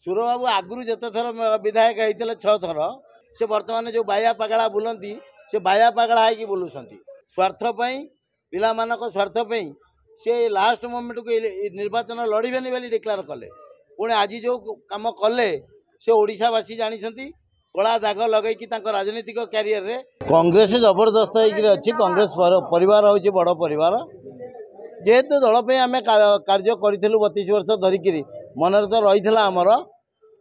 ସୁରବାବୁ ଆଗରୁ ଯେତେ ଥର ବିଧାୟକ ହେଇଥିଲେ 6 ଥର ସେ ବର୍ତ୍ତମାନ जो बाया पागला बुलती से बाया पागला होगी बुलूँ स्वार्थ पिलामानक स्वार्थ से लास्ट मोमेंट को निर्वाचन लड़बेनि बोली डिक्लेयर कले पुणी आज जो कम कले से ओडिशावासी जानी कला दाग लगे राजनीतिक क्यारियर रे कांग्रेस जबरदस्त अच्छी कांग्रेस परिवार हूँ बड़ परिवार जेहेतु दल पे आम कार्य करूँ 32 वर्ष धरिकी मन तो रही आमर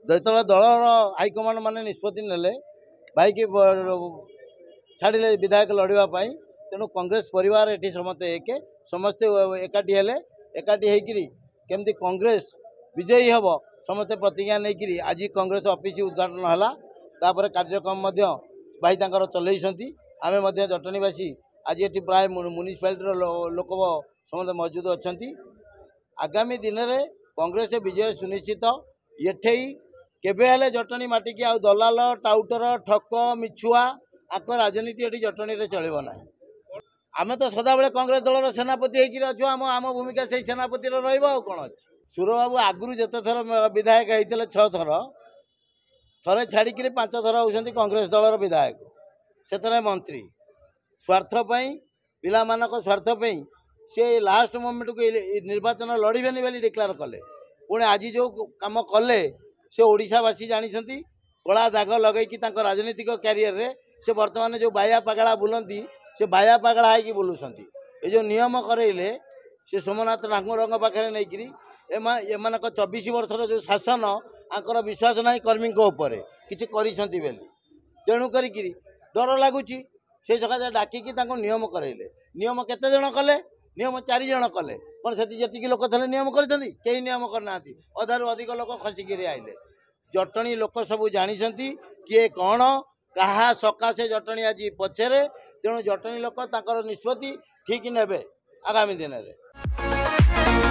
जो दल हाइकमांड मान निष्पत्ति नेले भाई की छाड़े विधायक लड़ाई तेणु कांग्रेस परिवार ये समस्ते समस्ते एकाठी हेले एकाठी होमती कांग्रेस विजयी हम समस्ते प्रतिज्ञा नहीं आज कांग्रेस ऑफिस उद्घाटन है तापर कार्यक्रम भाई चलई आम जटनीवासी आज ये प्राय म्युनिसिपालिटी लोक समस्त मौजूद अच्छा आगामी दिन में कांग्रेस विजय सुनिश्चित ये केबे जटनी माटिकी आ दलाल टाउटर ठक मिछुआ आक राजनीति ये जटनी रे चलो ना आम तो सदाबे कांग्रेस दलर सेनापति होच्छू आम आम भूमिका से सेनापति रहा अच्छे सुरबाबू आगु जिते थर विधायक होते 6 थर थे छाड़ी 5 थर होती कांग्रेस दलर विधायक से मंत्री स्वार्थ पिलामानक स्वार्थ से लास्ट मोमेंट को निर्वाचन लड़बेनि बोली डिक्लेयर कले पुणी आज जो कम कले से ओडिशावासी जानी कला दाग लगे राजनीतिक क्यारियर रे से वर्तमान जो बाया पागला बुलती से बाया पागला होगी बुलूँ ये जो नियम करेले से सोमनाथ ठाकुर पाखे नहीं एम 24 वर्षर जो शासन आंकर विश्वास ना कर्मी किसी कर तेणु कर डर लगुच से सकाशे डाकिकी नियम करेले नियम केते जन कले नियम 4 जन कले कौन से लोक थे नियम कहीं नियम करना अधारू अधिक लोक खसिक आइले जटणी लोक सब जानी किए कौन कहा सकाशे जटणी आज पछरे तेणु जटणी लोक निष्पत्ति ठीक नेबे आगामी दिन में।